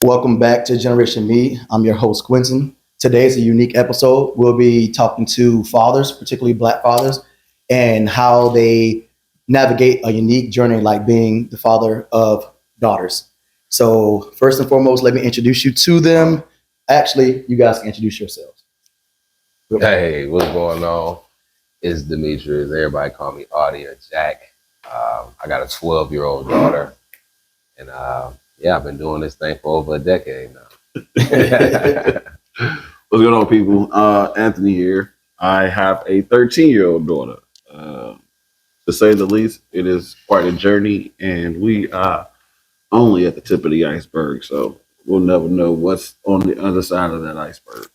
Welcome back to Generation Me. I'm your host, Quentin. Today is a unique episode. We'll be talking to fathers, particularly Black fathers, and how they navigate a unique journey like being the father of daughters. So, first and foremost, let me introduce you to them. Actually, you guys can introduce yourselves. Hey, what's going on? It's Demetrius. Everybody call me Audie or Jack. I got a 12-year-old daughter, and I've been doing this thing for over a decade now. What's going on, people? Anthony here. I have a 13-year-old daughter. To say the least, it is quite a journey, and we are only at the tip of the iceberg, so we'll never know what's on the other side of that iceberg.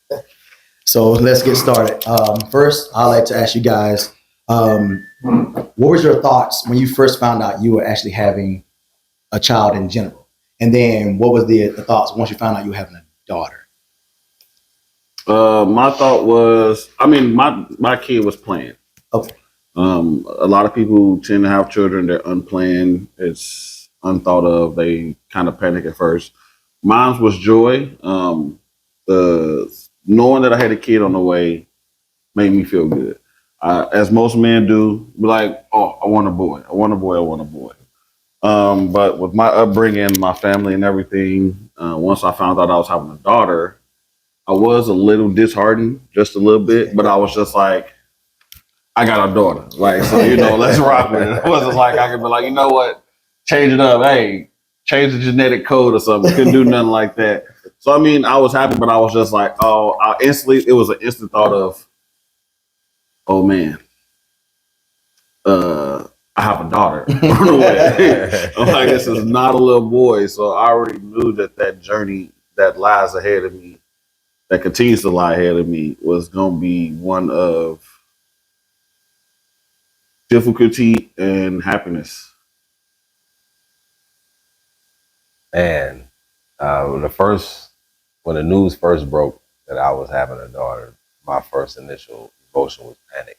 So let's get started. First, I'd like to ask you guys, what was your thoughts when you first found out you were actually having a child in general? And then what was the thoughts once you found out you were having a daughter? My thought was, my kid was planned. Okay. A lot of people tend to have children, they're unplanned, it's unthought of, they kind of panic at first. Mine was joy. Knowing that I had a kid on the way made me feel good. As most men do, be like, oh, I want a boy, I want a boy, I want a boy. But with my upbringing, my family and everything, once I found out I was having a daughter, I was a little disheartened, just a little bit, but I was just like, I got a daughter. Like, so, let's rock with it. It wasn't like I could be like, you know what, change it up. Hey, change the genetic code or something. Couldn't do nothing like that. So, I was happy, but I was just like, it was an instant thought of, oh man, I have a daughter on the way. I'm like, this is not a little boy. So I already knew that journey that lies ahead of me, that continues to lie ahead of me, was going to be one of difficulty and happiness. Man, when the news first broke that I was having a daughter, my first initial emotion was panic.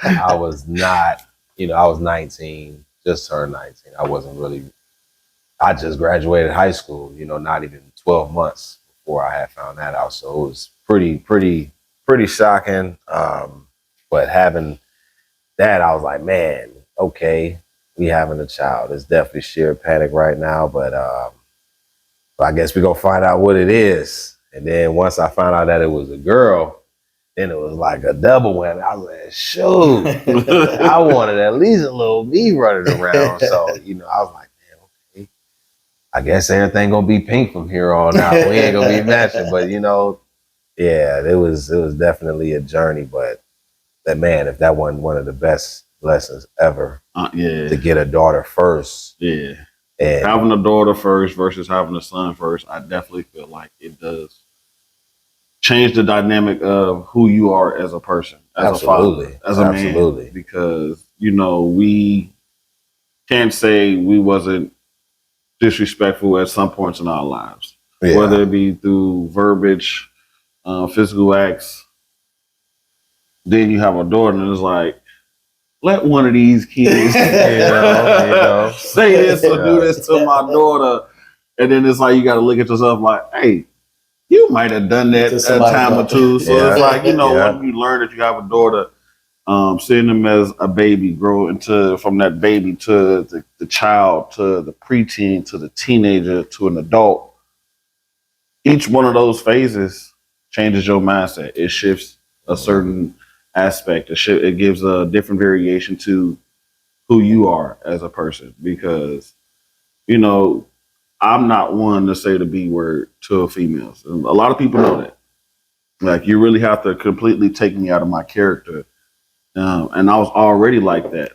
I was not, I was 19, just turned 19. I just graduated high school, not even 12 months before I had found that out. So it was pretty shocking. But having that, I was like, man, okay, we having a child. It's definitely sheer panic right now, but I guess we're gonna find out what it is. And then once I found out that it was a girl, then it was like a double whammy. I was like, shoot, I wanted at least a little me running around. So, I was like, man, okay, I guess everything gonna be pink from here on out. We ain't gonna be matching, but yeah, it was definitely a journey. But that, man, if that wasn't one of the best lessons ever, to get a daughter first. Yeah. And having a daughter first versus having a son first, I definitely feel like it does change the dynamic of who you are as a person, as a father, as a man. Because, we can't say we wasn't disrespectful at some points in our lives, whether it be through verbiage, physical acts. Then you have a daughter and it's like, let one of these kids say this or do this to my daughter. And then it's like, you got to look at yourself like, hey, you might have done that a time or two. So it's like, when you learn that you have a daughter, seeing them as a baby grow from that baby to the child, to the preteen, to the teenager, to an adult, each one of those phases changes your mindset. It shifts a certain aspect. It gives a different variation to who you are as a person, because I'm not one to say the B word to females. A lot of people know that. Like, you really have to completely take me out of my character, and I was already like that.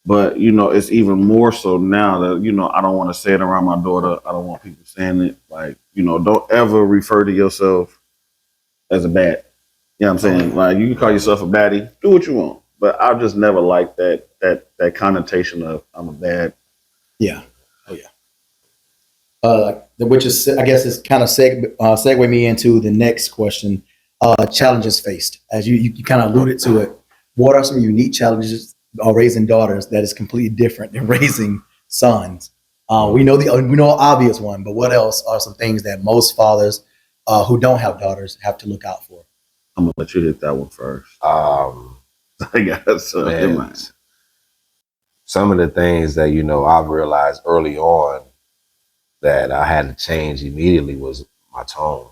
But it's even more so now that I don't want to say it around my daughter. I don't want people saying it. Like, don't ever refer to yourself as a bad. You know what I'm saying? Like, you can call yourself a baddie, do what you want. But I've just never liked that connotation of I'm a bad. Yeah. Oh yeah. Which is, I guess, is kind of segue me into the next question. Challenges faced, as you kind of alluded to it. What are some unique challenges of raising daughters that is completely different than raising sons? We know an obvious one, but what else are some things that most fathers who don't have daughters have to look out for? I'm gonna let you hit that one first. I guess some of the things that I've realized early on that I had to change immediately was my tone.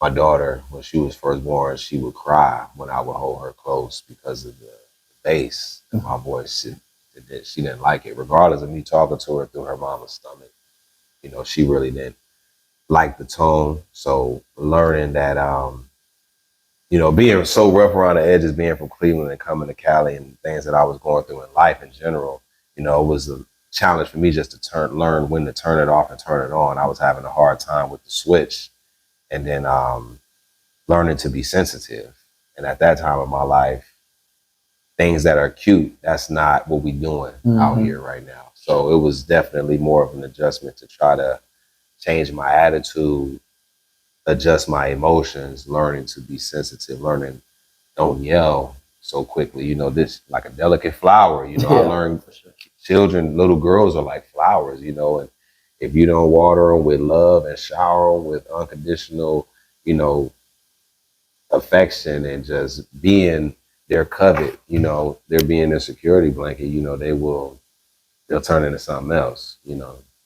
My daughter, when she was first born, she would cry when I would hold her close because of the bass in my voice. She didn't like it, regardless of me talking to her through her mama's stomach. She really didn't like the tone. So learning that, being so rough around the edges, being from Cleveland and coming to Cali and things that I was going through in life in general, it was a challenge for me just to learn when to turn it off and turn it on. I was having a hard time with the switch, and then learning to be sensitive. And at that time of my life, things that are cute, that's not what we're doing out here right now. So it was definitely more of an adjustment to try to change my attitude, adjust my emotions, learning to be sensitive, learning don't yell so quickly. This like a delicate flower. I learned children, little girls are like flowers, and if you don't water them with love and shower them with unconditional, affection and just being their covet, they're being their security blanket, they'll turn into something else.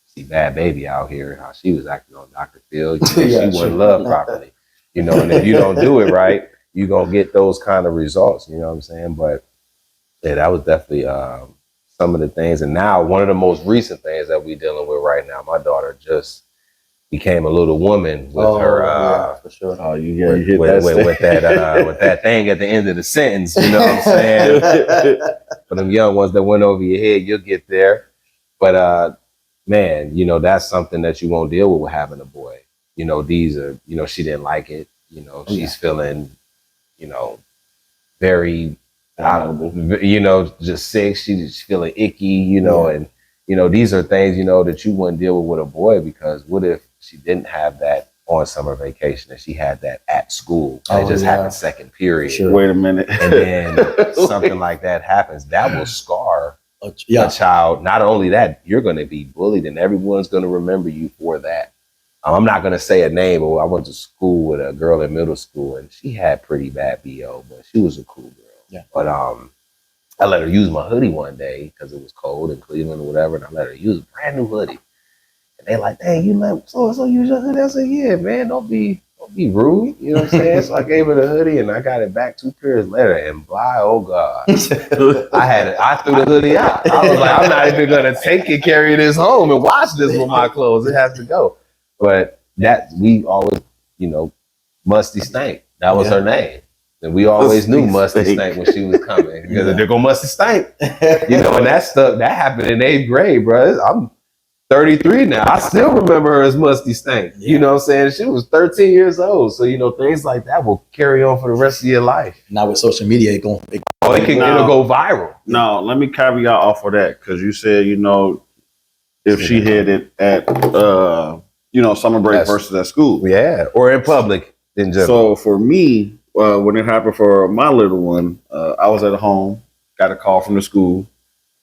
See Bad Baby out here, how she was acting on Dr. Phil, she wasn't loved properly, and if you don't do it right, you're going to get those kind of results, you know what I'm saying? But yeah, that was definitely some of the things. And now one of the most recent things that we're dealing with right now, my daughter just became a little woman with her for sure. With that thing at the end of the sentence, you know what I'm saying? For them young ones that went over your head, you'll get there. But man, that's something that you won't deal with having a boy. These are, she didn't like it. She's feeling, very, just sick. She's feeling icky, and these are things, that you wouldn't deal with a boy, because what if she didn't have that on summer vacation and she had that at school? And it just happened second period. Sure. Wait a minute. And then something like that happens. That will scar a child. Not only that, you're going to be bullied and everyone's going to remember you for that. I'm not going to say a name, but I went to school with a girl in middle school and she had pretty bad BO, but she was a cool girl. Yeah. But I let her use my hoodie one day because it was cold in Cleveland or whatever, and I let her use a brand new hoodie. And they like, "Dang, you let so-and-so use your hoodie?" I said, "Yeah, man, don't be rude." You know what I'm saying? So I gave her the hoodie and I got it back 2 periods later, and by oh God, I threw the hoodie out. I was like, I'm not even gonna take it, carry this home and wash this with my clothes. It has to go. But that we always, Musty Stank. That was her name. And we always knew Musty Stank when she was coming, because they're gonna Musty Stank. And that stuff that happened in 8th grade, bro. I'm 33 now. I still remember her as Musty Stank. You know what I'm saying? She was 13 years old. So, things like that will carry on for the rest of your life. Now with social media, it'll go viral. No, let me caveat off of that, because you said, if she had it at summer break versus at school. Yeah, or in public in general. So for me, when it happened for my little one, I was at home, got a call from the school.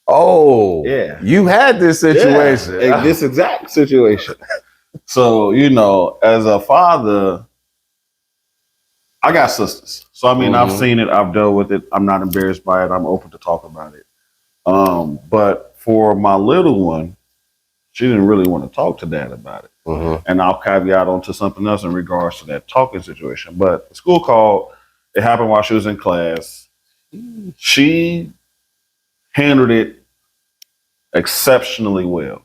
Oh, yeah. You had this situation. Yeah, this exact situation. So, as a father, I got sisters. So, I've seen it. I've dealt with it. I'm not embarrassed by it. I'm open to talk about it. But for my little one, she didn't really want to talk to dad about it. And I'll caveat onto something else in regards to that talking situation. But the school called. It happened while she was in class. She handled it exceptionally well.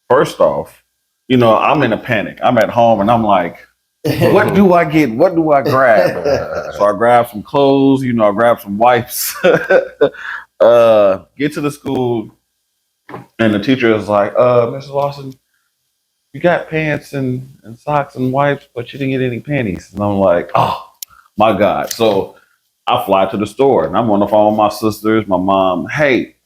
First off, I'm in a panic. I'm at home and I'm like, what do I get? What do I grab? So I grabbed some clothes, I grabbed some wipes. Get to the school, and the teacher is like, Mrs. Lawson, you got pants and socks and wipes, but you didn't get any panties. And I'm like, oh my God. So I fly to the store and I'm on the phone with my sisters, my mom. Hey,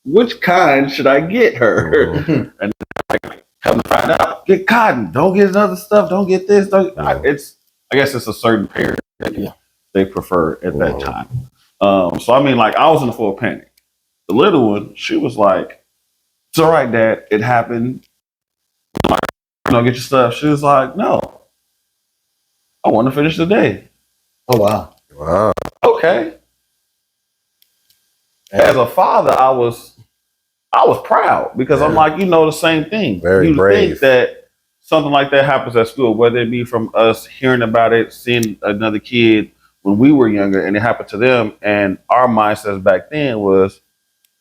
which kind should I get her? And like, help me find out. Get cotton. Don't get other stuff. Don't get this. I guess it's a certain pair that they prefer at that time. So I was in a full panic. The little one, she was like, It's all right, Dad. It happened. Get your stuff. She was like, no, I want to finish the day. Oh wow. Wow. Okay. As a father, I was proud because I'm like, the same thing. Very You brave. think that something like that happens at school, whether it be from us hearing about it, seeing another kid when we were younger and it happened to them, and our mindsets back then was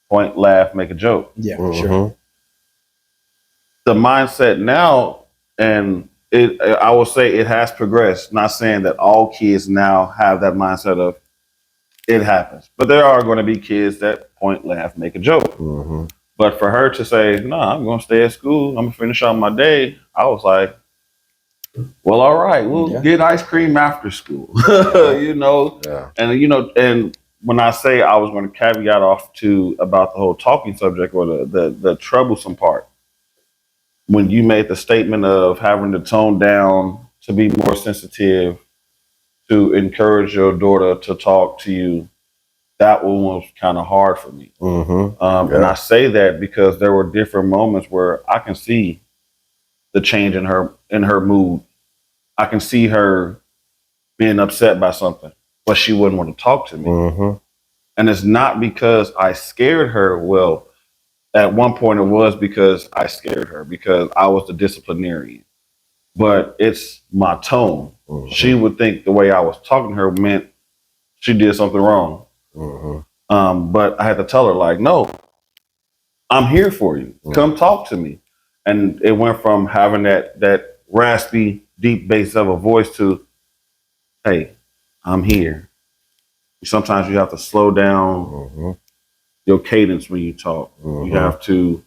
point, laugh, make a joke. Yeah, sure. The mindset now, and I will say it has progressed. Not saying that all kids now have that mindset of it happens, but there are going to be kids that point, laugh, make a joke. But for her to say, no, I'm going to stay at school, I'm going to finish out my day, I was like, well, all right, we'll get ice cream after school, And when I say I was going to caveat off about the whole talking subject or the troublesome part, when you made the statement of having to tone down to be more sensitive, to encourage your daughter to talk to you, that one was kind of hard for me. And I say that because there were different moments where I can see the change in her mood. I can see her being upset by something, but she wouldn't want to talk to me. And it's not because I scared her. Well, at one point it was because I scared her because I was the disciplinarian. But it's my tone. She would think the way I was talking to her meant she did something wrong. But I had to tell her, like, no, I'm here for you. Come talk to me. And it went from having that raspy, deep bass of a voice to, hey, I'm here. Sometimes you have to slow down your cadence when you talk. You have to,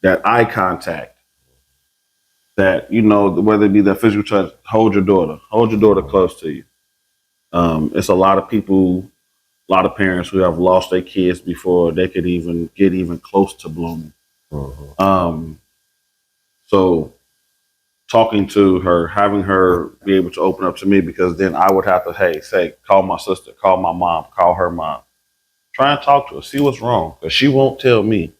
that eye contact, that, whether it be that physical touch, hold your daughter close to you. It's a lot of people, a lot of parents who have lost their kids before they could even get even close to blooming. So talking to her, having her be able to open up to me, because then I would have to, say, call my sister, call my mom, call her mom. Try and talk to her, see what's wrong, because she won't tell me.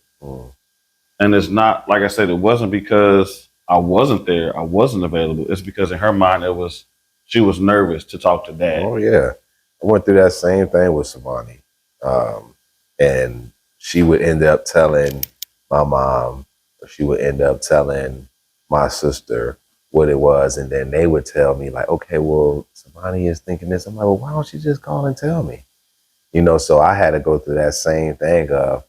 And it's not, like I said, it wasn't because I wasn't there, I wasn't available. It's because in her mind, she was nervous to talk to Dad. Oh, yeah. I went through that same thing with Savani. And she would end up telling my mom, or she would end up telling my sister what it was. And then they would tell me, like, okay, well, Savani is thinking this. I'm like, well, why don't you just call and tell me? So I had to go through that same thing of,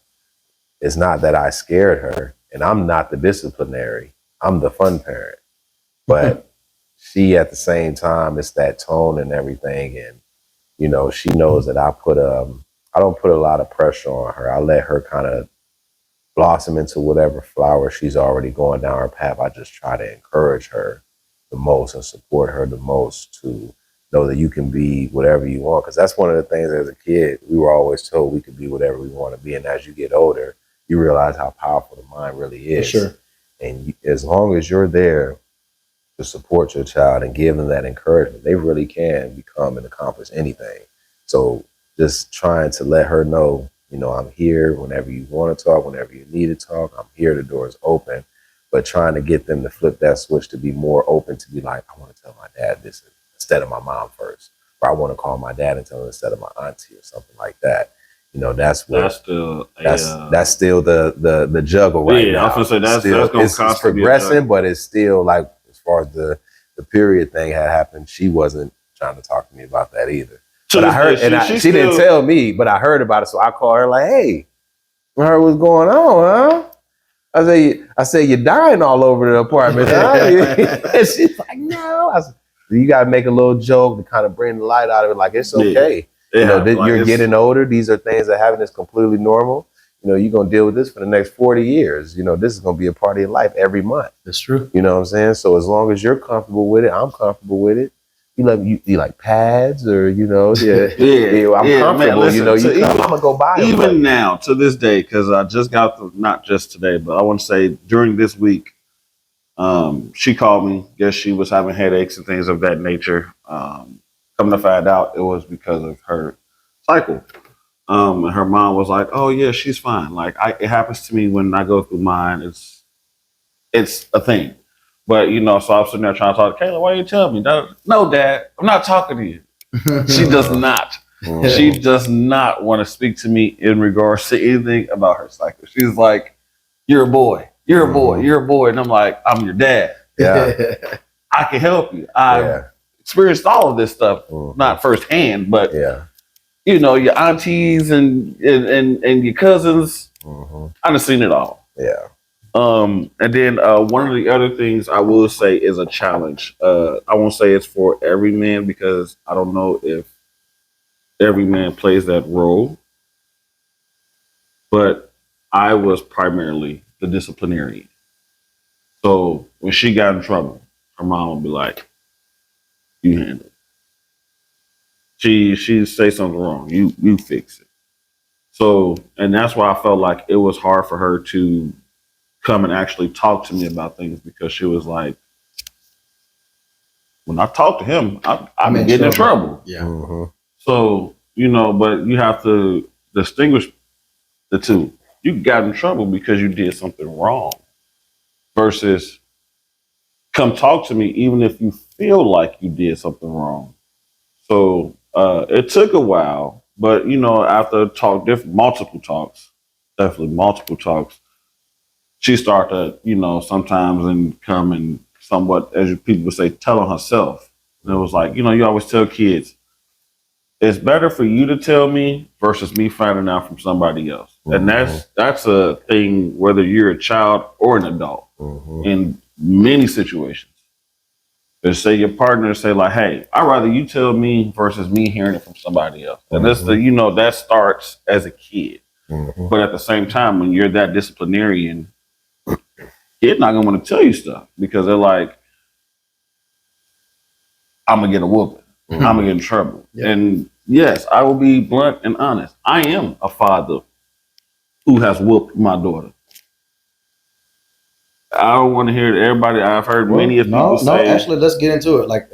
it's not that I scared her, and I'm not the disciplinary. I'm the fun parent. But she, at the same time, it's that tone and everything. And, she knows that I don't put a lot of pressure on her. I let her kind of blossom into whatever flower she's already going down her path. I just try to encourage her the most and support her the most to know that you can be whatever you want. Because that's one of the things as a kid, we were always told we could be whatever we want to be. And as you get older, you realize how powerful the mind really is. For sure. And as long as you're there to support your child and give them that encouragement, they really can become and accomplish anything. So just trying to let her know, I'm here whenever you want to talk, whenever you need to talk. I'm here, the door is open. But trying to get them to flip that switch to be more open, to be like, I want to tell my dad this instead of my mom first. Or I want to call my dad and tell him instead of my auntie or something like that. That's still the juggle right now. I was gonna say that's gonna it's progressing, but it's still like, as far as the period thing had happened, she wasn't trying to talk to me about that either. But I heard, she didn't tell me, but I heard about it, so I called her like, "Hey, I heard what's going on, huh?" I say you're dying all over the apartment, huh? And she's like, "No." I said, you gotta make a little joke to kind of bring the light out of it, like it's okay. You're getting older. These are things that happen. It's completely normal. You're going to deal with this for the next 40 years. This is going to be a part of your life every month. That's true. You know what I'm saying? So as long as you're comfortable with it, I'm comfortable with it. You like pads or, I'm comfortable. Listen, I'm going to go buy them. Even now, to this day, because I just got, not just today, but I want to say during this week, she called me. Guess she was having headaches and things of that nature. Come to find out, it was because of her cycle. And her mom was like, "Oh yeah, she's fine. Like it happens to me when I go through mine. It's a thing." But so I'm sitting there trying to talk to Kayla. Why you tell me? No, Dad, I'm not talking to you. She does not. She does not want to speak to me in regards to anything about her cycle. She's like, "You're a boy. You're a boy. You're a boy," and I'm like, "I'm your dad. Yeah. I can help you. I've experienced all of this stuff, not firsthand, but your aunties and your cousins. I've seen it all." Yeah. And then one of the other things I will say is a challenge. I won't say it's for every man because I don't know if every man plays that role, but I was primarily the disciplinarian. So when she got in trouble, her mom would be like, "You handle it. She say something wrong, you fix it." So, and that's why I felt like it was hard for her to come and actually talk to me about things because she was like, when I talk to him, I'm getting in trouble. Yeah. So, but you have to distinguish the two. You got in trouble because you did something wrong versus come talk to me even if you feel like you did something wrong. So it took a while, but after multiple talks, definitely multiple talks, she started, sometimes and come and somewhat, as people would say, tell on herself. And it was like, you always tell kids, it's better for you to tell me versus me finding out from somebody else. And that's a thing, whether you're a child or an adult in many situations. Just say your partner say like, "Hey, I'd rather you tell me versus me hearing it from somebody else." And that's that starts as a kid. But at the same time, when you're that disciplinarian, kid's not gonna want to tell you stuff because they're like, "I'm gonna get a whooping. I'm gonna get in trouble." Yeah. And yes, I will be blunt and honest. I am a father who has whooped my daughter. I don't want to hear everybody. I've heard many of people say. No, actually, let's get into it. Like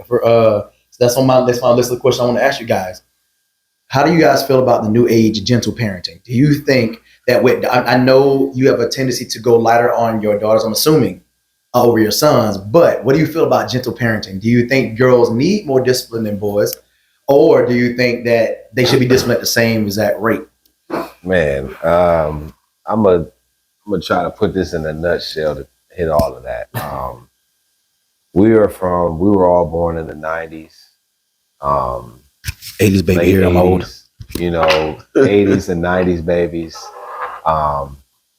that's on my list of questions I want to ask you guys. How do you guys feel about the new age gentle parenting? Do you think that I know you have a tendency to go lighter on your daughters, I'm assuming, over your sons, but what do you feel about gentle parenting? Do you think girls need more discipline than boys, or do you think that they should be disciplined at the same exact rate? Man, I'm gonna try to put this in a nutshell to hit all of that. We were all born in the 90s. 80s baby, here I'm old. 80s and 90s babies.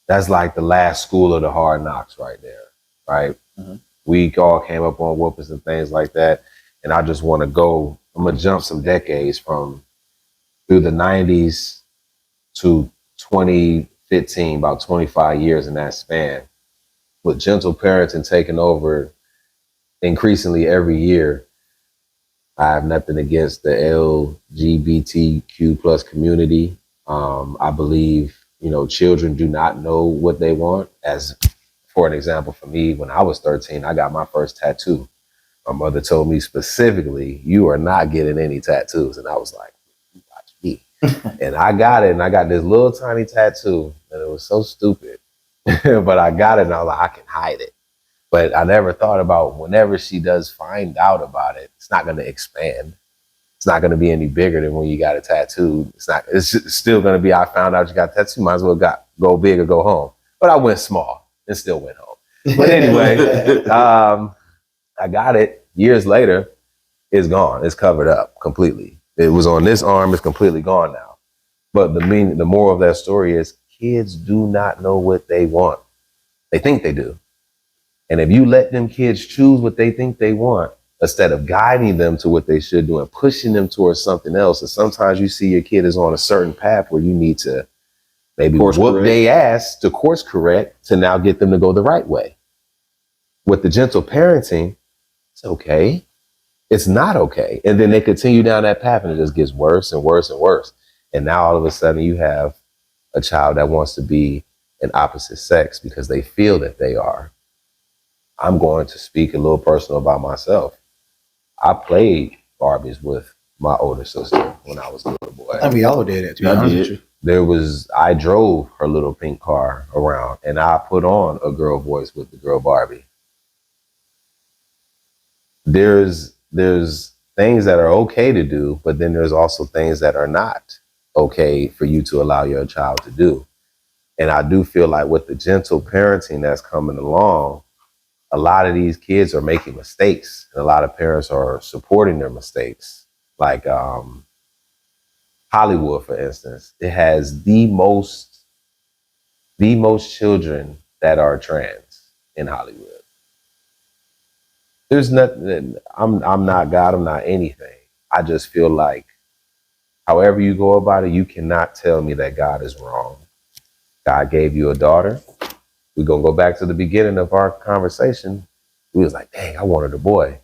That's like the last school of the hard knocks right there, right? We all came up on whoopings and things like that. And I just want to I'm going to jump some decades from through the 90s to 2015, about 25 years in that span. With gentle parenting taking over increasingly every year, I have nothing against the LGBTQ plus community. I believe, children do not know what they want. As for an example, for me, when I was 13, I got my first tattoo. My mother told me specifically, "You are not getting any tattoos." And I was like, "Watch me." And I got it, and I got this little tiny tattoo, and it was so stupid. But I got it, and I was like, I can hide it. But I never thought about whenever she does find out about it, it's not going to expand. It's not going to be any bigger than when you got a tattoo. It's still going to be, I found out you got a tattoo, might as well go big or go home. But I went small and still went home. But anyway, I got it. Years later, it's gone. It's covered up completely. It was on this arm. It's completely gone now. But the moral of that story is kids do not know what they want. They think they do. And if you let them kids choose what they think they want, instead of guiding them to what they should do and pushing them towards something else, and sometimes you see your kid is on a certain path where you need to maybe whoop they ass to course correct to now get them to go the right way. With the gentle parenting, it's okay. It's not okay. And then they continue down that path and it just gets worse and worse and worse. And now all of a sudden you have a child that wants to be an opposite sex because they feel that they are. I'm going to speak a little personal about myself. I played Barbies with my older sister when I was a little boy. I mean, we all did it, to be honest with you. I drove her little pink car around and I put on a girl voice with the girl Barbie. There's things that are okay to do, but then there's also things that are not okay for you to allow your child to do. And I do feel like with the gentle parenting that's coming along, a lot of these kids are making mistakes and a lot of parents are supporting their mistakes. Like Hollywood, for instance, it has the most children that are trans in Hollywood. There's nothing. I'm not God. I'm not anything. I just feel like, however you go about it, you cannot tell me that God is wrong. God gave you a daughter. We're gonna go back to the beginning of our conversation. We was like, dang, I wanted a boy.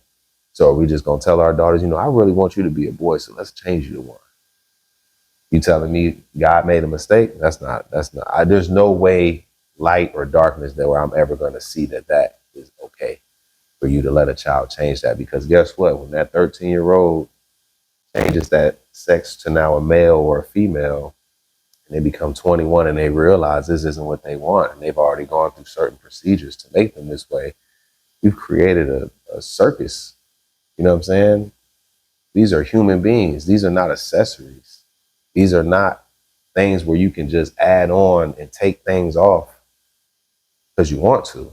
So are we just gonna tell our daughters, I really want you to be a boy, so let's change you to one? You telling me God made a mistake? That's not. There's no way, light or darkness, that where I'm ever gonna see that is okay for you to let a child change that. Because guess what? When that 13-year-old changes that sex to now a male or a female, and they become 21 and they realize this isn't what they want, and they've already gone through certain procedures to make them this way, you've created a circus. You know what I'm saying? These are human beings. These are not accessories. These are not things where you can just add on and take things off because you want to.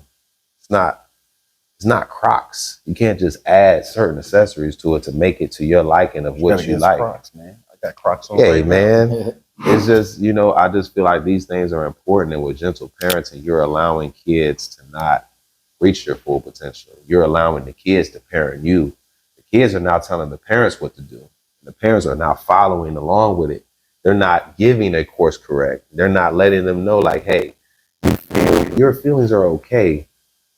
It's not Crocs. You can't just add certain accessories to it to make it to your liking of what you like. Crocs, man. I got Crocs on. Yeah, right man. now. It's just, I just feel like these things are important. And with gentle parenting, you're allowing kids to not reach their full potential. You're allowing the kids to parent you. The kids are now telling the parents what to do. The parents are now following along with it. They're not giving a course correct. They're not letting them know, like, hey, your feelings are okay,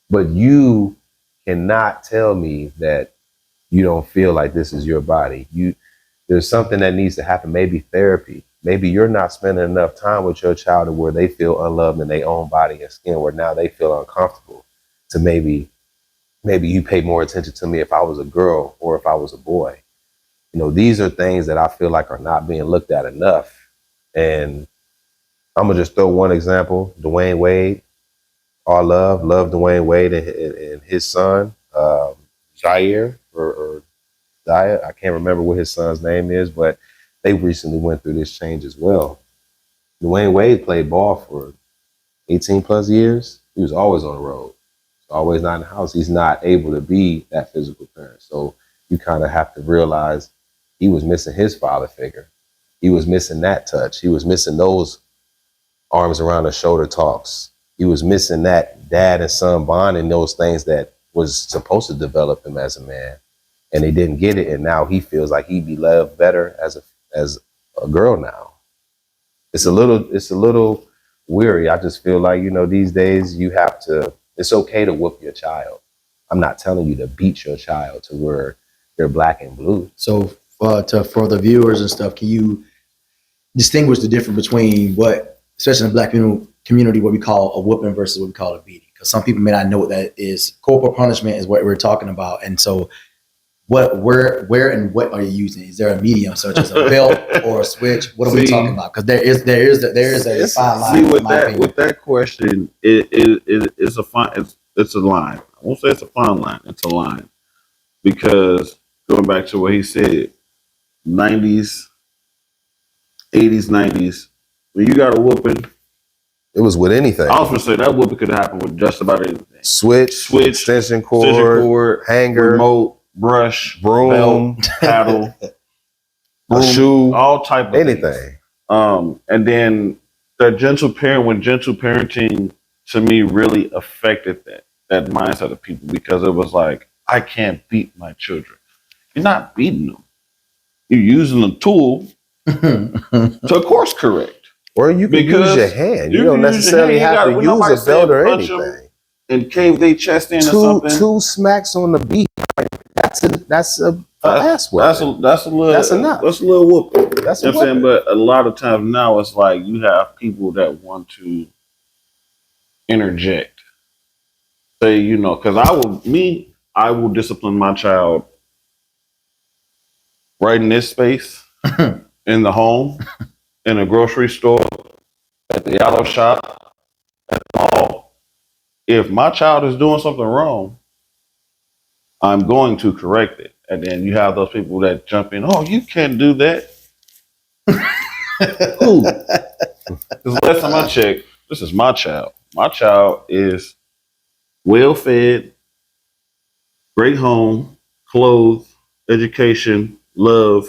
but you cannot tell me that you don't feel like this is your body. There's something that needs to happen. Maybe therapy. Maybe you're not spending enough time with your child to where they feel unloved in their own body and skin, where now they feel uncomfortable. To maybe you pay more attention to me if I was a girl or if I was a boy. These are things that I feel like are not being looked at enough. And I'm gonna just throw one example: Dwayne Wade. All love Dwayne Wade and his son, Jair or Zaya. I can't remember what his son's name is, but they recently went through this change as well. Dwayne Wade played ball for 18 plus years. He was always on the road, always not in the house. He's not able to be that physical parent. So you kind of have to realize he was missing his father figure. He was missing that touch. He was missing those arms around the shoulder talks. He was missing that dad and son bond and those things that was supposed to develop him as a man. And he didn't get it. And now he feels like he'd be loved better as a girl now. It's a little weary. I just feel like, these days it's okay to whoop your child. I'm not telling you to beat your child to where they're black and blue. So for the viewers and stuff, can you distinguish the difference between what, especially in the black community, what we call a whooping versus what we call a beating? Because some people may not know what that is. Corporal punishment is what we're talking about. And so where and what are you using? Is there a medium such as a belt or a switch? What are we talking about? Because there is a fine line. See, with that question, it's a line. I won't say it's a fine line. It's a line, because going back to what he said, 90s, 80s, 90s, when you got a whooping, it was with anything. I was gonna say that whooping could happen with just about anything. Switch, extension cord, hanger, remote, brush, broom, belt, paddle, a shoe, all type of anything. Things. And then when gentle parenting to me really affected that mindset of people, because it was like, I can't beat my children. You're not beating them. You're using a tool to course correct. Or you can use your hand. You don't necessarily have to use a belt or anything. And cave their chest in or something. Two smacks on the beat. That's a ass whooping. That's enough. That's a little whooping. That's you know what I'm saying? But a lot of times now it's like you have people that want to interject. Say, because I will discipline my child right in this space, in the home, in a grocery store, at the auto shop, at the mall. If my child is doing something wrong, I'm going to correct it. And then you have those people that jump in, oh, you can't do that. Cool. Because last time I checked, this is my child. My child is well fed, great home, clothes, education, love.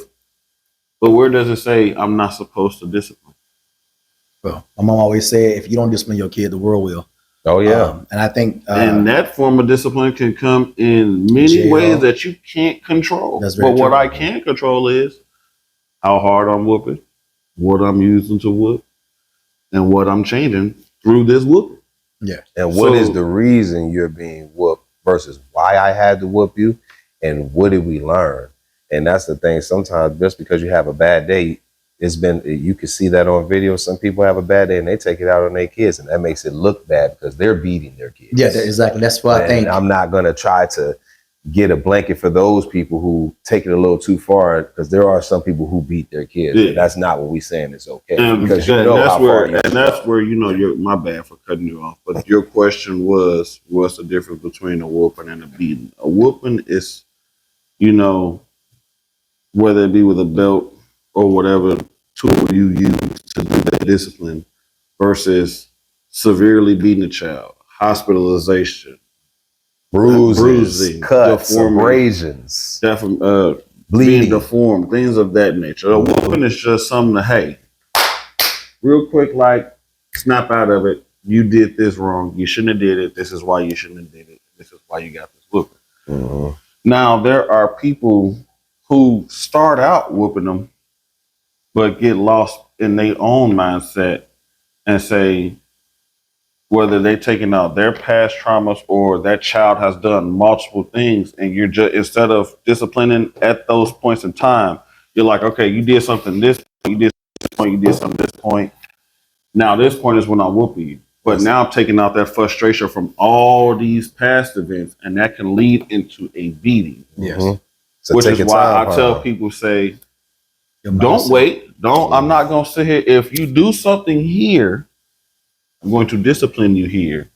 But where does it say I'm not supposed to discipline? Well, my mom always said, if you don't discipline your kid, the world will. Oh yeah. And I think, and that form of discipline can come in many ways that you can't control. But what I can control is how hard I'm whooping, what I'm using to whoop, and what I'm changing through this whooping. Yeah. And what is the reason you're being whooped versus why I had to whoop you, and what did we learn? And that's the thing. Sometimes just because you have a bad day, you can see that on video. Some people have a bad day and they take it out on their kids, and that makes it look bad because they're beating their kids. Yeah, exactly. That's what I think. I'm not going to try to get a blanket for those people who take it a little too far, because there are some people who beat their kids. Yeah. That's not what we're saying is okay. Because that's where you're my bad for cutting you off. But your question was, what's the difference between a whooping and a beating? A whooping is, whether it be with a belt or whatever tool you use to do that discipline, versus severely beating a child, hospitalization, bruising, cuts, abrasions, bleeding, being deformed, things of that nature. A whooping is just something to, hey, real quick, like, snap out of it. You did this wrong. You shouldn't have did it. This is why you shouldn't have did it. This is why you got this whooping. Mm-hmm. Now, there are people who start out whooping them, but get lost in their own mindset and say, whether they're taking out their past traumas or that child has done multiple things, and you're just, instead of disciplining at those points in time, you're like, okay, you did something this point, you did this point, you did something this point. Now this point is when I'm whooping you. But now I'm taking out that frustration from all these past events, and that can lead into a beating. Yes. Mm-hmm. So which is why I tell people, say, don't wait. I'm not going to sit here. If you do something here, I'm going to discipline you here.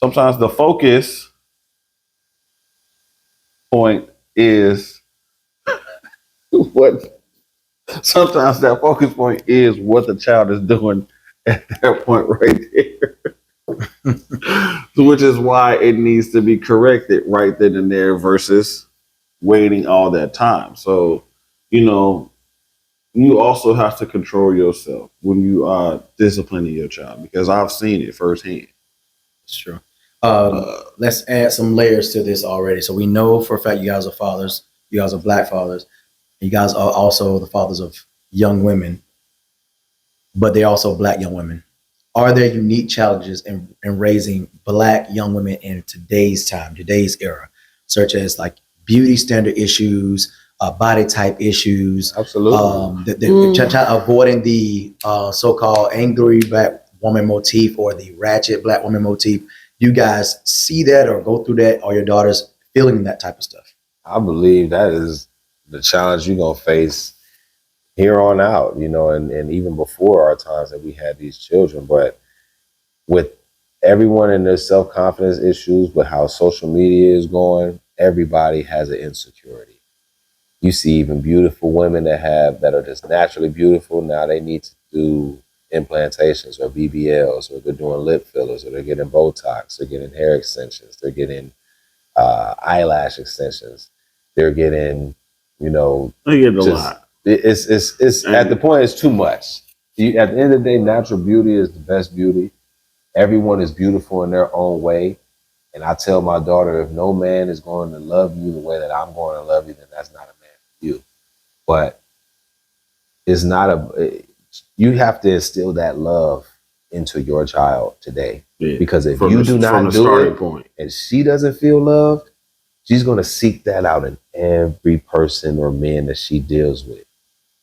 Sometimes the focus point is what the child is doing at that point right there. Which is why it needs to be corrected right then and there versus waiting all that time. So, you also have to control yourself when you are disciplining your child, because I've seen it firsthand. That's true. Let's add some layers to this already. So we know for a fact you guys are fathers. You guys are Black fathers. You guys are also the fathers of young women, but they're also Black young women. Are there unique challenges in raising Black young women in today's time, today's era, such as like beauty standard issues, body type issues? Absolutely. Avoiding the so-called angry Black woman motif or the ratchet Black woman motif. You guys see that or go through that? Are your daughters feeling that type of stuff? I believe that is the challenge you're going to face here on out, and even before our times that we had these children. But with everyone in their self-confidence issues, with how social media is going, everybody has an insecurity. You see even beautiful women that are just naturally beautiful. Now they need to do implantations or BBLs, or they're doing lip fillers, or they're getting Botox, they're getting hair extensions, they're getting eyelash extensions, they're getting, they get a lot. It's at the point it's too much. At the end of the day, natural beauty is the best beauty. Everyone is beautiful in their own way. And I tell my daughter, if no man is going to love you the way that I'm going to love you, then that's not a man for you. But it's not you have to instill that love into your child today. Yeah. Because if you do not do it, and she doesn't feel loved, she's going to seek that out in every person or man that she deals with.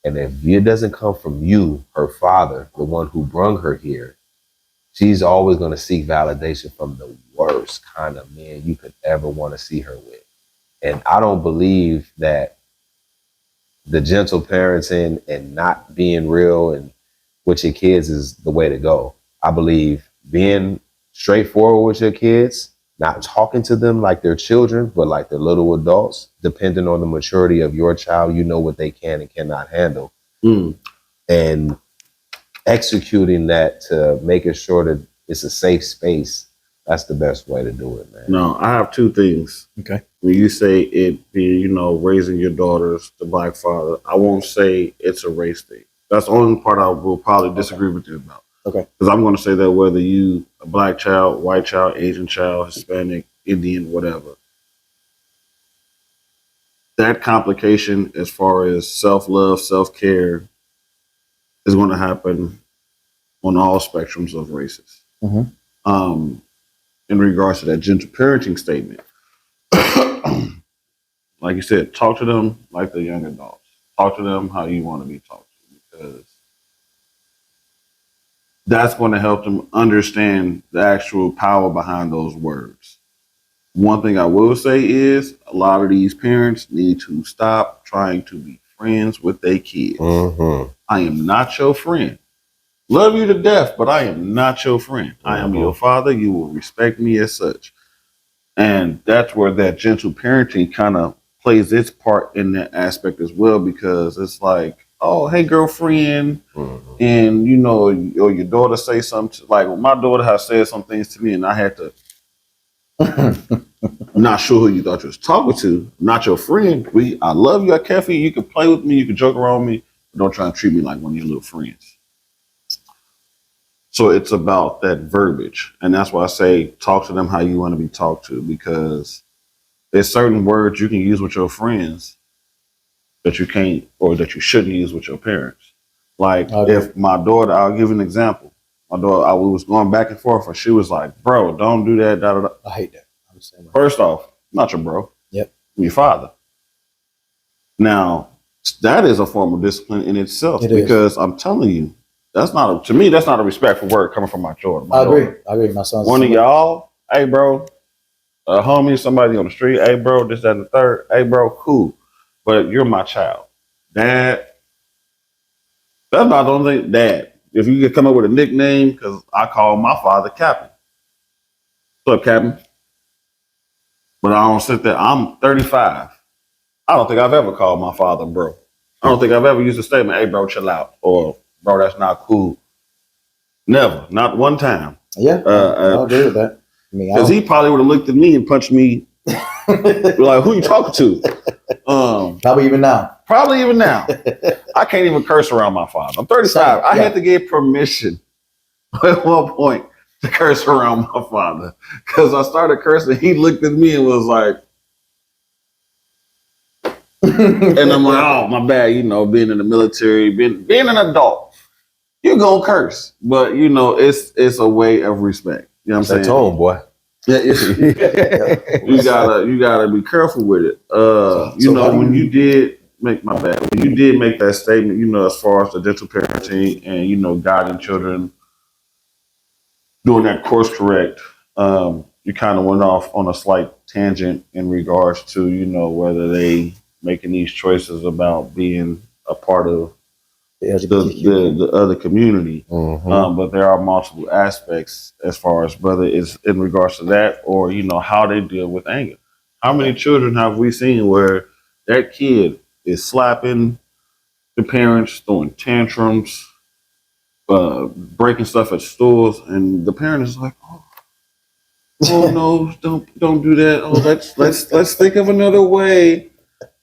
And if it doesn't come from you, her father, the one who brung her here, she's always going to seek validation from the worst kind of man you could ever want to see her with. And I don't believe that the gentle parenting and not being real and with your kids is the way to go. I believe being straightforward with your kids, not talking to them like they're children, but like they're little adults, depending on the maturity of your child, you know what they can and cannot handle. And executing that to making sure that it's a safe space, that's the best way to do it, man. No, I have two things. Okay. When you say it be, raising your daughters to black father, I won't say it's a race thing. That's the only part I will probably disagree with you about. Okay. Because I'm going to say that whether you a black child, white child, Asian child, Hispanic, Indian, whatever, that complication as far as self-love, self-care is going to happen on all spectrums of races. In regards to that gentle parenting statement, like you said, talk to them like the young adults. Talk to them how you want to be talked to, because that's going to help them understand the actual power behind those words. One thing I will say is a lot of these parents need to stop trying to be friends with their kids. I am not your friend. Love you to death, but I am not your friend. I am your father. You will respect me as such. And that's where that gentle parenting kind of plays its part in that aspect as well, because it's like, oh, hey, girlfriend. And, or your daughter say something, like my daughter has said some things to me and I had to, I'm not sure who you thought you was talking to, not your friend. I love you, I care for you, you can play with me, you can joke around me, but don't try and treat me like one of your little friends. So it's about that verbiage. And that's why I say talk to them how you want to be talked to, because there's certain words you can use with your friends that you can't or that you shouldn't use with your parents. Like if my daughter, I'll give an example. My daughter, we was going back and forth and she was like, bro, don't do that. Da, da, da. I hate that. First off, I'm not your bro. Yep. I'm your father. Now, that is a form of discipline in itself, because I'm telling you, to me, that's not a respectful word coming from my daughter. I agree. My son's one of y'all, hey, bro, a homie, somebody on the street, hey, bro, this, that, and the third, hey, bro, cool. But you're my child. Dad, that's about the only thing. Dad, if you could come up with a nickname, because I call my father Captain. What's up, Captain? But I don't sit there. I'm 35. I don't think I've ever called my father bro. I don't think I've ever used a statement, hey, bro, chill out. Or, bro, that's not cool. Never. Not one time. Yeah, I agree with that. Because he probably would have looked at me and punched me. Like, who you talking to? Probably even now. I can't even curse around my father. I'm 35. I had to get permission at one point to curse around my father, because I started cursing. He looked at me and was like, and I'm like, oh, my bad, being in the military, being an adult, you're gonna curse. But it's a way of respect. You know what I'm saying? Tone, boy. Yeah, you gotta be careful with it. When you did make that statement, as far as the gentle parenting and guiding children, doing that course correct, you kind of went off on a slight tangent in regards to whether they making these choices about being a part of the other community. But there are multiple aspects as far as whether it's in regards to that or how they deal with anger. How many children have we seen where that kid is slapping the parents, throwing tantrums, breaking stuff at stores, and the parent is like, oh no, don't do that. Oh, let's think of another way.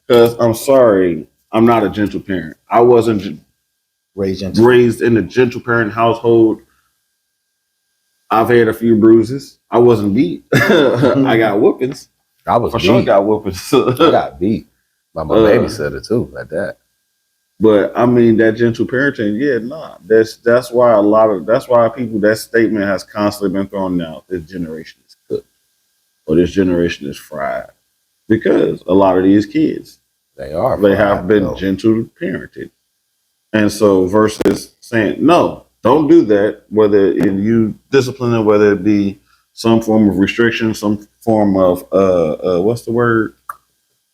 Because I'm sorry, I'm not a gentle parent. I wasn't raised in a gentle parent household. I've had a few bruises. I wasn't beat. I got whoopings. I was for beat. sure. Got whoopings. I got beat by my babysitter too, like that. But I mean, that gentle parenting, that's why people, that statement has constantly been thrown out. This generation is cooked, or this generation is fried, because a lot of these kids, they have been gentle parented, and so versus saying no, don't do that. Whether in you disciplining, whether it be some form of restriction, some form of what's the word?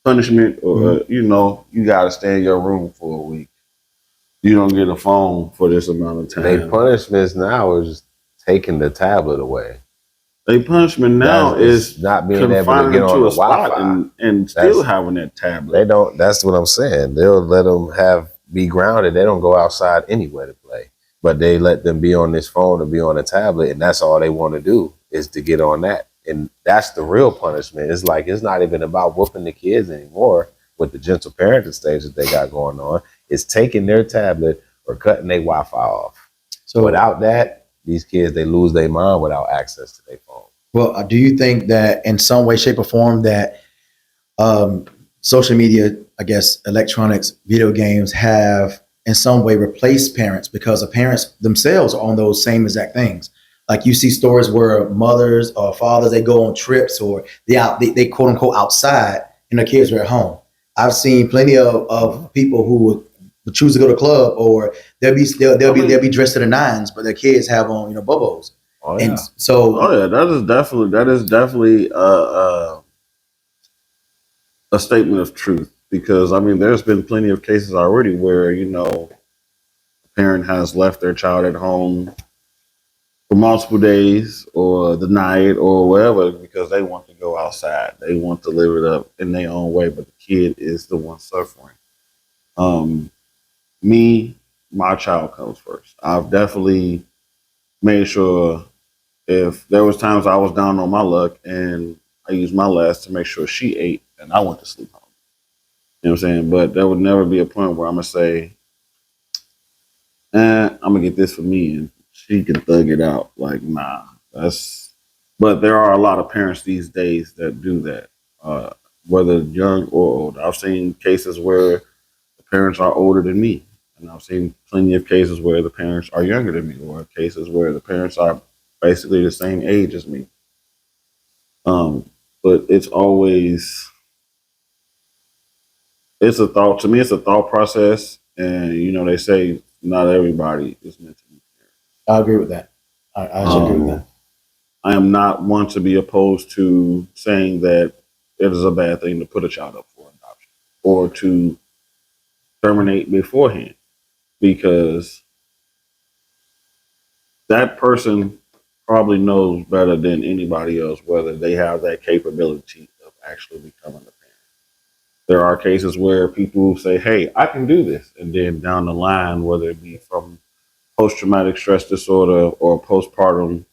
punishment, or you got to stay in your room for a week. You don't get a phone for this amount of time. They punishments now is taking the tablet away. They punishment now is not being able to get on the Wi-Fi and still having that tablet. They don't. That's what I'm saying. They'll let them be grounded. They don't go outside anywhere to play, but they let them be on this phone or be on a tablet, and that's all they want to do is to get on that. And that's the real punishment. It's like it's not even about whooping the kids anymore with the gentle parenting stage that they got going on. It's taking their tablet or cutting their Wi-Fi off. So without that, these kids, they lose their mind without access to their phone. Well, do you think that in some way, shape, or form that social media, I guess, electronics, video games have in some way replaced parents because the parents themselves are on those same exact things? Like you see stories where mothers or fathers, they go on trips or they quote unquote outside and their kids are at home. I've seen plenty of people who would choose to go to a club, or they'll be dressed to the nines, but their kids have on bobos. Oh, yeah. And so, that is definitely a statement of truth, because I mean, there's been plenty of cases already where a parent has left their child at home for multiple days or the night or whatever because they want to go outside, they want to live it up in their own way, but the kid is the one suffering. My child comes first. I've definitely made sure if there was times I was down on my luck and I used my last to make sure she ate and I went to sleep home. You know what I'm saying? But there would never be a point where I'm going to say, I'm going to get this for me and she can thug it out. Like, nah. But there are a lot of parents these days that do that, whether young or old. I've seen cases where the parents are older than me. And I've seen plenty of cases where the parents are younger than me, or cases where the parents are basically the same age as me. But it's always, it's a thought, to me, it's a thought process. And, they say not everybody is meant to be parents. I agree with that. I agree with that. I am not one to be opposed to saying that it is a bad thing to put a child up for adoption or to terminate beforehand, because that person probably knows better than anybody else whether they have that capability of actually becoming a parent. There are cases where people say, hey, I can do this. And then down the line, whether it be from post-traumatic stress disorder or postpartum,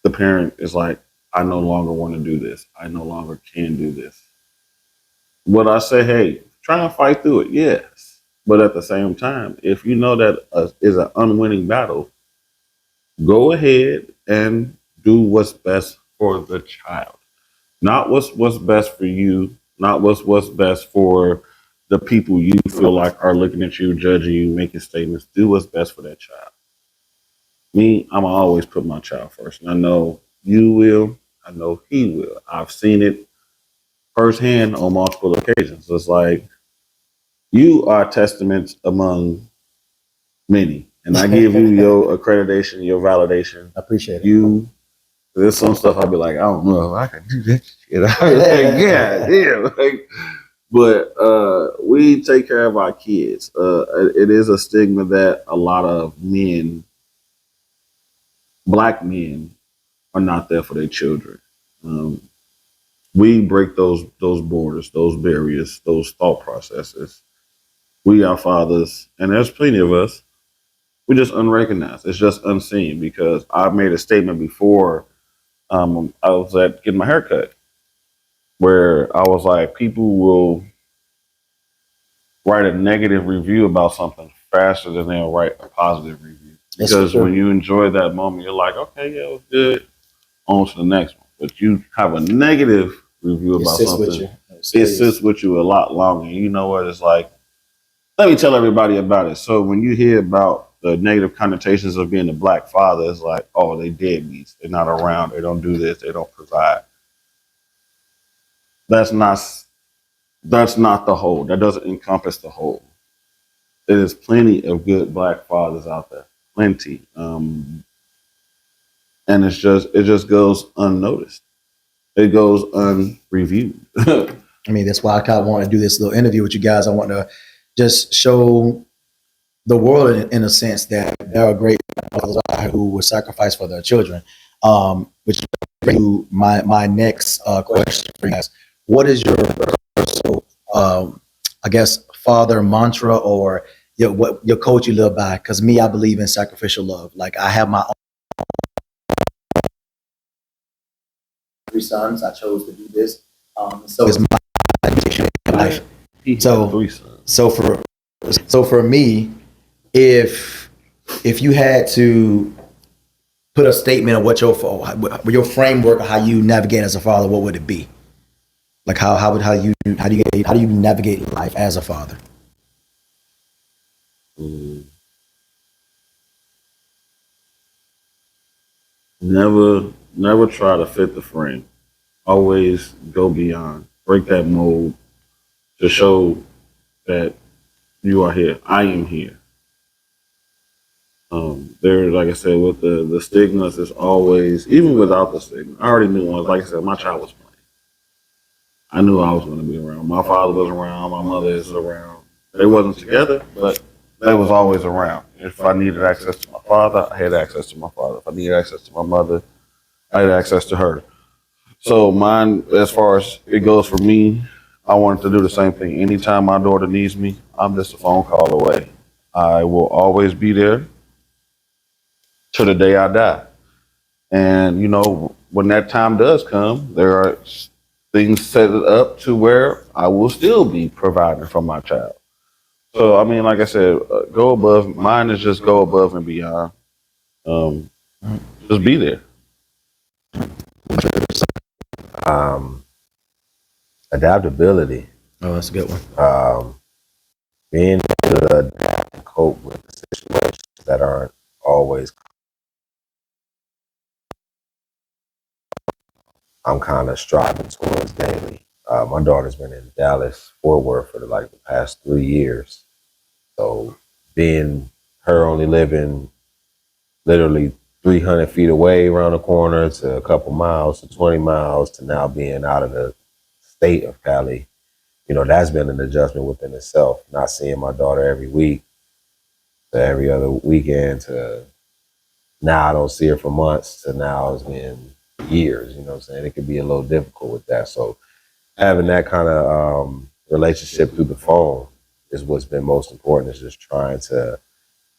the parent is like, I no longer want to do this. I no longer can do this. Would I say, hey, try and fight through it? Yes. But at the same time, if you know that is an unwinning battle, go ahead and do what's best for the child. Not what's best for you, not what's best for the people you feel like are looking at you, judging you, making statements. Do what's best for that child. Me, I'm always put my child first. And I know you will. I know he will. I've seen it firsthand on multiple occasions. It's like, you are testaments among many. And I give you your accreditation, your validation. I appreciate it. There's some stuff I'll be like, I don't know if I can do that shit. But we take care of our kids. It is a stigma that a lot of men, Black men, are not there for their children. We break those borders, those barriers, those thought processes. We are fathers, and there's plenty of us. We just unrecognized. It's just unseen, because I made a statement before I was getting my hair cut, where I was like, people will write a negative review about something faster than they'll write a positive review. Because when you enjoy that moment, you're like, okay, yeah, it was good. On to the next one. But you have a negative review about something, it sits with you a lot longer. You know what? It's like, let me tell everybody about it. So when you hear about the negative connotations of being a Black father, it's like, oh, they deadbeats. They're not around. They don't do this. They don't provide. That's not the whole. That doesn't encompass the whole. There's plenty of good Black fathers out there. Plenty. And it just goes unnoticed. it goes unreviewed. I mean, that's why I kind of want to do this little interview with you guys. I want to just show the world in a sense that there are great fathers out here who would sacrifice for their children. Which brings to my next question for you guys. What is your personal, I guess, father mantra or your coach you live by? Because me, I believe in sacrificial love. Like I have my own 3 sons. I chose to do this. So it's my life. So for me, if you had to put a statement of what your framework of how you navigate as a father, what would it be? Like how do you navigate life as a father? Never try to fit the frame. Always go beyond. Break that mold to show that you are here. I am here. There, like I said, with the stigmas, is always, even without the stigma, I already knew once, like I said, my child was playing. I knew I was going to be around. My father was around. My mother is around. They wasn't together, but they was always around. If I needed access to my father, I had access to my father. If I needed access to my mother, I had access to her. So mine, as far as it goes for me, I wanted to do the same thing. Anytime my daughter needs me, I'm just a phone call away. I will always be there to the day I die. And, when that time does come, there are things set up to where I will still be providing for my child. So, I mean, like I said, go above. Mine is just go above and beyond. Just be there. Adaptability. Oh, that's a good one. Being able to adapt and cope with the situations that aren't always. I'm kind of striving towards daily. My daughter's been in Dallas, Fort Worth for the past 3 years. So being her only living literally 300 feet away around the corner to a couple miles to 20 miles to now being out of the state of Cali, that's been an adjustment within itself. Not seeing my daughter every week to every other weekend to now I don't see her for months to now it's been years, you know what I'm saying? It could be a little difficult with that. So having that kind of relationship through the phone is what's been most important, is just trying to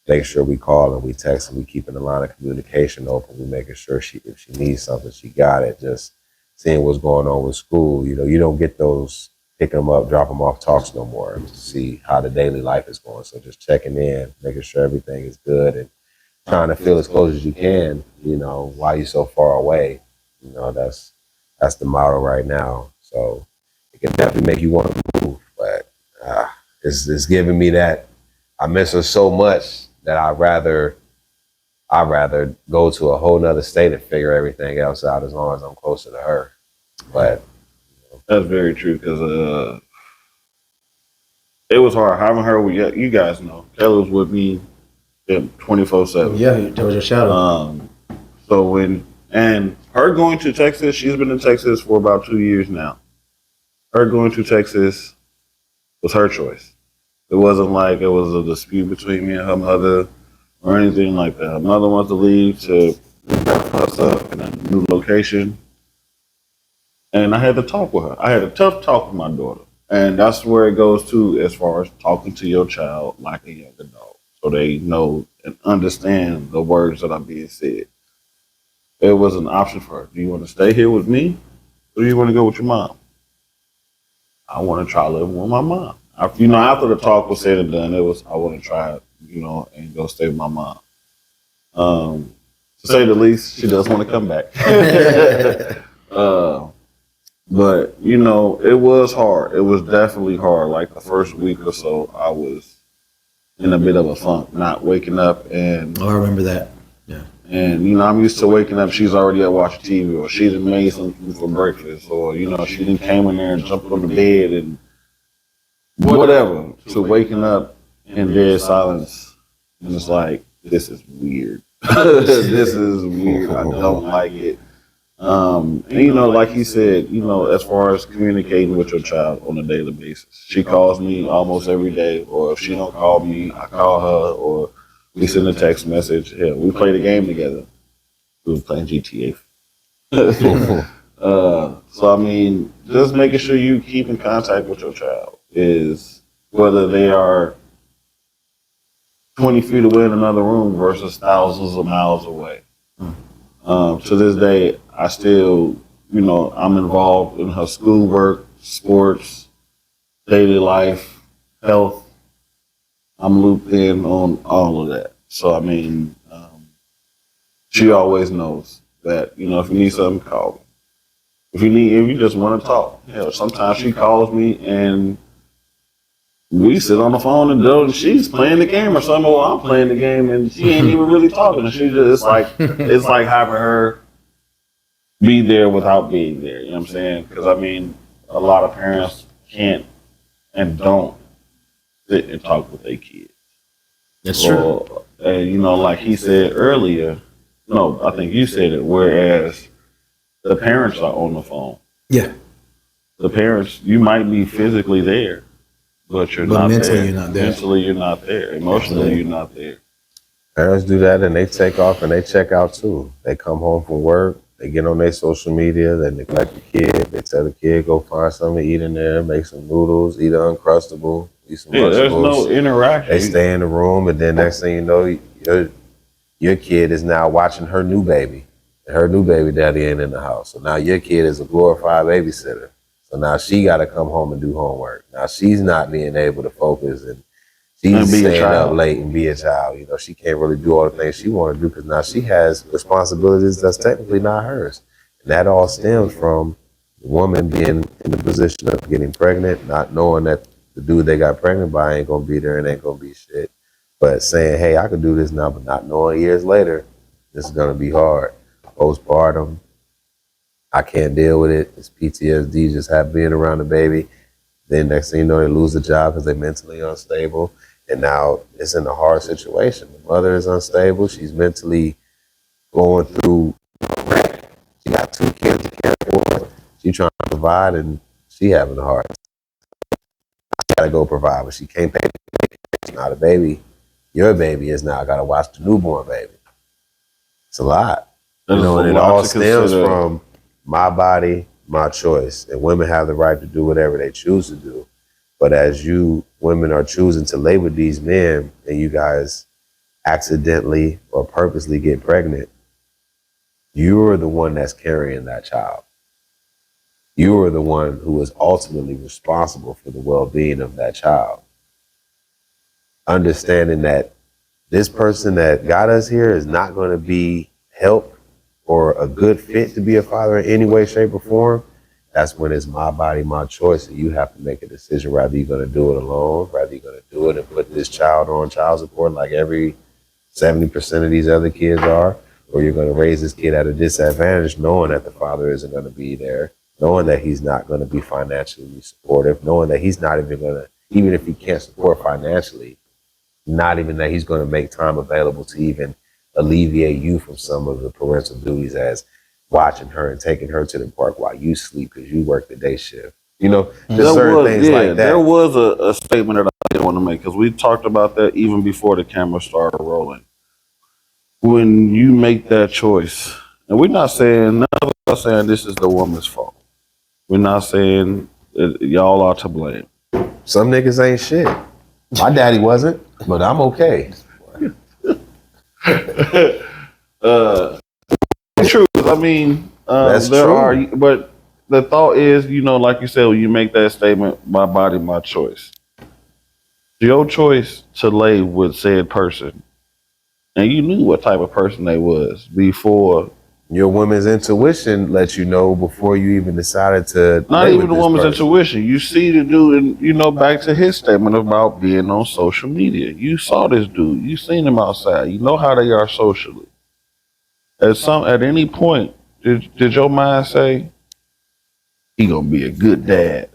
make sure we call and we text and we keeping the line of communication open. We making sure if she needs something, she got it. Just seeing what's going on with school. You don't get those pick them up, drop them off talks no more to see how the daily life is going. So just checking in, making sure everything is good and trying to feel as close as you can, while you're so far away. That's the motto right now. So it can definitely make you want to move, but it's giving me that I miss her so much that I'd rather go to a whole nother state and figure everything else out as long as I'm closer to her. But that's very true, because it was hard having her with you guys know. Kelly was with me 24/7. Yeah, that was your shadow. So and her going to Texas, she's been in Texas for about 2 years now. Her going to Texas was her choice. It wasn't like it was a dispute between me and her mother or anything like that. Her mother wants to leave to wrap us up in a new location. And I had to talk with her. I had a tough talk with my daughter. And that's where it goes to as far as talking to your child like a young adult. So they know and understand the words that are being said. It was an option for her. Do you want to stay here with me? Or do you want to go with your mom? I want to try living with my mom. After the talk was said and done, I want to try it, and go stay with my mom. To say the least, she does want to come back. But, it was hard. It was definitely hard. Like the first week or so, I was in a bit of a funk, not waking up. And I remember that. Yeah. And, I'm used to waking up, she's already at watching TV, or she done made something for breakfast, or, she done came in there and jumped on the bed and whatever, to waking up in dead silence. And it's like, this is weird. This is weird. I don't like it. And, you know, like he said, you know, as far as communicating with your child on a daily basis, she calls me almost every day, or if she don't call me, I call her, or we send a text message. Hell, we play the game together. We were playing GTA. So I mean, just making sure you keep in contact with your child is whether they are 20 feet away in another room versus thousands of miles away. To this day, I still, you know, I'm involved in her schoolwork, sports, daily life, health. I'm looped in on all of that. So, I mean, she always knows that, you know, if you need something, call me. If you just want to talk, hell, sometimes she calls me and we sit on the phone and she's playing the game or something, or I'm playing the game and she ain't even really talking. And she just, it's like having her be there without being there. You know what I'm saying? Because I mean, a lot of parents can't and don't sit and talk with their kids. That's true. And you know, like he said earlier, no, I think you said it. Whereas the parents are on the phone. Yeah. The parents, you might be physically there, but mentally there. You're not there. Mentally, you're not there. Emotionally, you're not there. Parents do that and they take off and they check out too. They come home from work. They get on their social media, they neglect the kid, they tell the kid, go find something to eat in there, make some noodles, eat an Uncrustable, eat some Lunchables. There's no interaction. They stay in the room, and then next thing you know, your kid is now watching her new baby. And her new baby daddy ain't in the house. So now your kid is a glorified babysitter. So now she got to come home and do homework. Now she's not being able to focus and she's staying up late and be a child. You know, she can't really do all the things she want to do because now she has responsibilities that's technically not hers. And that all stems from the woman being in the position of getting pregnant, not knowing that the dude they got pregnant by ain't going to be there and ain't going to be shit. But saying, hey, I can do this now, but not knowing years later, this is going to be hard. Postpartum, I can't deal with it. It's PTSD, just being around the baby. Then next thing you know, they lose the job because they're mentally unstable. And now it's in a hard situation. The mother is unstable. She's mentally going through a wreck. She got 2 kids to care for. She's trying to provide and she having a hard time. She gotta go provide, but she can't pay the baby. Now the baby, your baby is now gotta watch the newborn baby. It's a lot. You know, and it all stems from my body, my choice. And women have the right to do whatever they choose to do. But as you women are choosing to lay with these men and you guys accidentally or purposely get pregnant, you're the one that's carrying that child. You are the one who is ultimately responsible for the well-being of that child. Understanding that this person that got us here is not going to be help or a good fit to be a father in any way, shape, or form. That's when it's my body, my choice, and you have to make a decision whether you're going to do it alone, whether you're going to do it and put this child on child support like every 70% of these other kids are, or you're going to raise this kid at a disadvantage knowing that the father isn't going to be there, knowing that he's not going to be financially supportive, knowing that he's not even going to, even if he can't support financially, not even that he's going to make time available to even alleviate you from some of the parental duties as watching her and taking her to the park while you sleep because you work the day shift. You know, there's certain things like that. There was a statement that I didn't want to make because we talked about that even before the camera started rolling. When you make that choice, and we're not saying, none of us are saying this is the woman's fault. We're not saying y'all are to blame. Some niggas ain't shit. My daddy wasn't, but I'm okay. True. I mean, that's there true. but the thought is, you know, like you said, when you make that statement, my body, my choice. Your choice to lay with said person, and you knew what type of person they was before. Your woman's intuition lets you know before you even decided to. Not even the woman's intuition. You see the dude, and you know, back to his statement about being on social media. You saw this dude. You seen him outside. You know how they are socially. At any point, did your mind say he gonna be a good dad?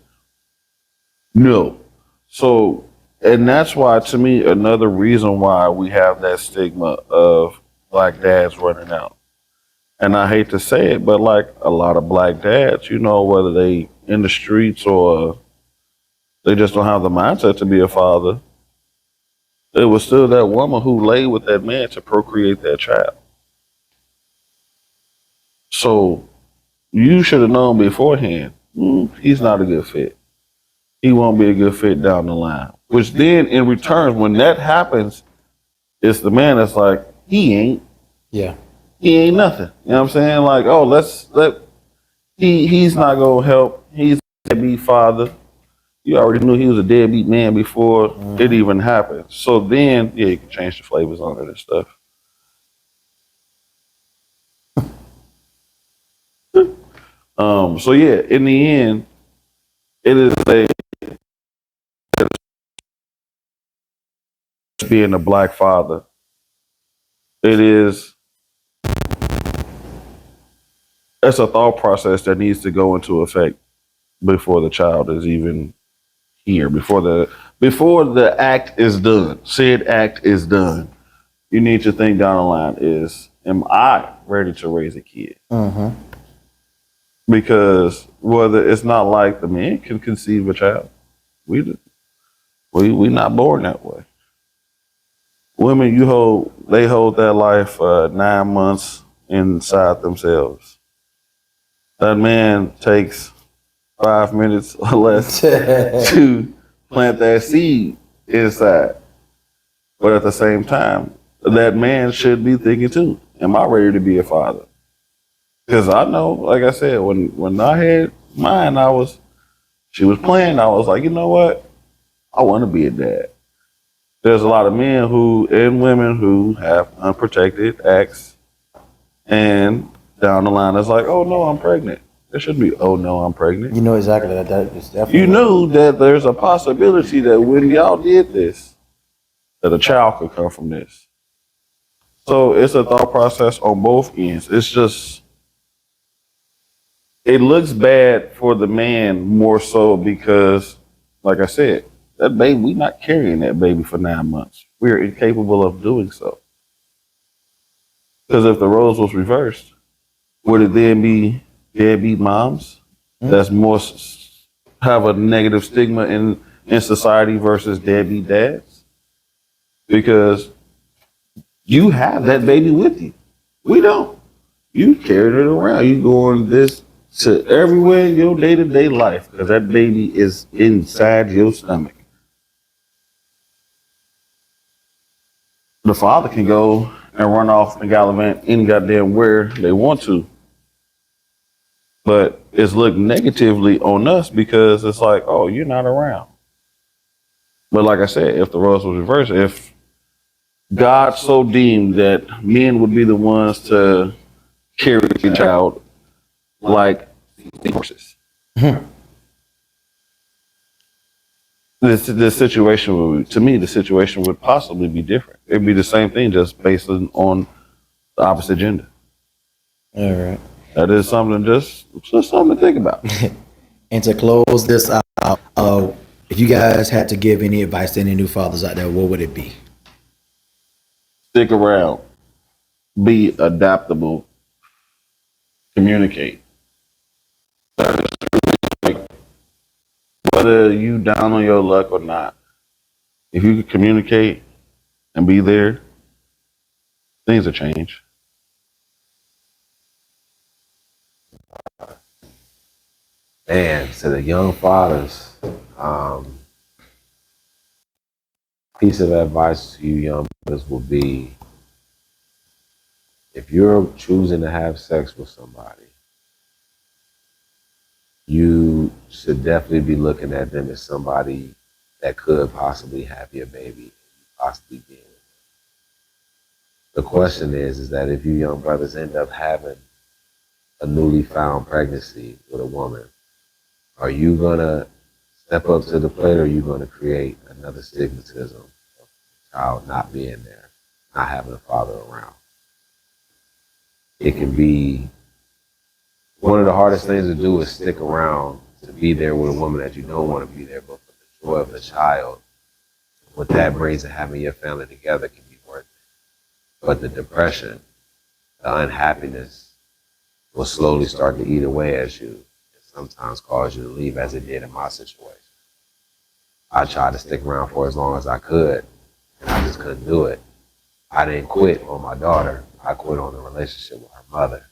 No. So, and that's why, to me, another reason why we have that stigma of black dads running out. And I hate to say it, but like a lot of black dads, you know, whether they in the streets or they just don't have the mindset to be a father, it was still that woman who lay with that man to procreate that child. So you should have known beforehand, he's not a good fit. He won't be a good fit down the line. Which then in return, when that happens, it's the man that's like, he ain't nothing. You know what I'm saying? Like, oh, he's not gonna help. He's a deadbeat father. You already knew he was a deadbeat man before it even happened. So then, yeah, you can change the flavors on it and stuff. So yeah, in the end, it is being a black father. It's a thought process that needs to go into effect before the child is even here, before the act is done, said act is done. You need to think down the line is, am I ready to raise a kid? Because whether it's not like the man can conceive a child. We not born that way. Women, they hold that life 9 months inside themselves. That man takes 5 minutes or less to plant that seed inside. But at the same time, that man should be thinking too, am I ready to be a father? Because I know, like I said, when I had mine, she was playing, I was like, you know what? I want to be a dad. There's a lot of men and women who have unprotected acts, and down the line, it's like, oh no, I'm pregnant. There shouldn't be, oh no, I'm pregnant. You know exactly that. That is definitely. You knew that there's a possibility that when y'all did this, that a child could come from this. So it's a thought process on both ends. It's just, it looks bad for the man more so because, like I said, that baby, we're not carrying that baby for 9 months. We're incapable of doing so. Because if the roles was reversed, would it then be deadbeat moms that's more have a negative stigma in society versus deadbeat dads? Because you have that baby with you. We don't. You carried it around. You going this to everywhere in your day-to-day life because that baby is inside your stomach. The father can go and run off and gallivant any goddamn where they want to. But it's looked negatively on us because it's like, oh, you're not around. But like I said, if the roles was reversed, if God so deemed that men would be the ones to carry the child like horses, this situation would, to me, the situation would possibly be different. It'd be the same thing, just based on the opposite gender. All right. That is something just something to think about. And to close this out, if you guys had to give any advice to any new fathers out there, what would it be? Stick around, be adaptable, communicate. Like, whether you down on your luck or not, if you could communicate and be there, things will change. Man, to the young fathers, piece of advice to you young brothers will be, if you're choosing to have sex with somebody, you should definitely be looking at them as somebody that could possibly have your baby, possibly being with them. The question is that if you young brothers end up having a newly found pregnancy with a woman, are you gonna step up to the plate, or are you gonna create another stigmatism of the child not being there, not having a father around? It can be one of the hardest things to do is stick around to be there with a woman that you don't want to be there, but for the joy of the child, what that brings to having your family together can be worth it. But the depression, the unhappiness, will slowly start to eat away at you and sometimes cause you to leave, as it did in my situation. I tried to stick around for as long as I could, and I just couldn't do it. I didn't quit on my daughter. I quit on the relationship with her mother.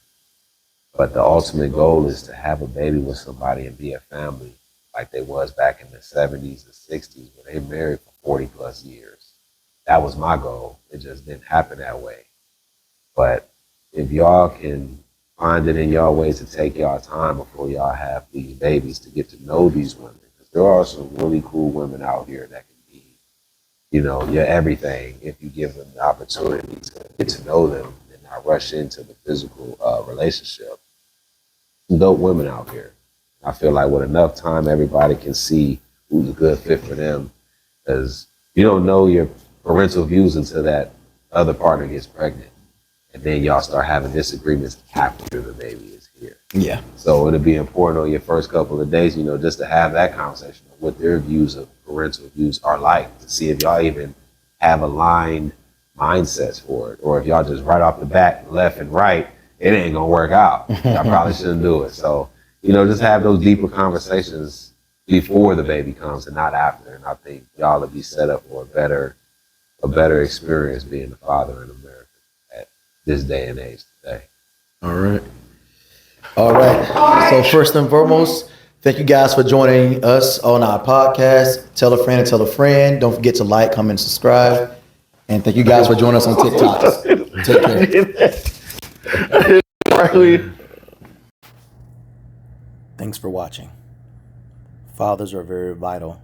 But the ultimate goal is to have a baby with somebody and be a family like they was back in the 70s and 60s when they married for 40 plus years. That was my goal. It just didn't happen that way. But if y'all can find it in y'all ways to take y'all time before y'all have these babies to get to know these women, because there are some really cool women out here that can be, your everything if you give them the opportunity to get to know them and not rush into the physical relationship. Some dope women out here. I feel like with enough time, everybody can see who's a good fit for them, because you don't know your parental views until that other partner gets pregnant. And then y'all start having disagreements after the baby is here. Yeah. So it'll be important on your first couple of days, just to have that conversation of what their views of parental views are like, to see if y'all even have aligned mindsets for it, or if y'all just right off the bat, left and right, it ain't gonna work out. Y'all probably shouldn't do it. So, just have those deeper conversations before the baby comes and not after. And I think y'all will be set up for a better experience being a father in America at this day and age today. All right. So first and foremost, thank you guys for joining us on our podcast. Tell a friend and tell a friend. Don't forget to like, comment, subscribe. And thank you guys for joining us on TikTok. Take care. Thanks for watching. Fathers are very vital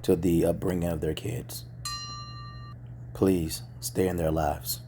to the upbringing of their kids. Please stay in their lives.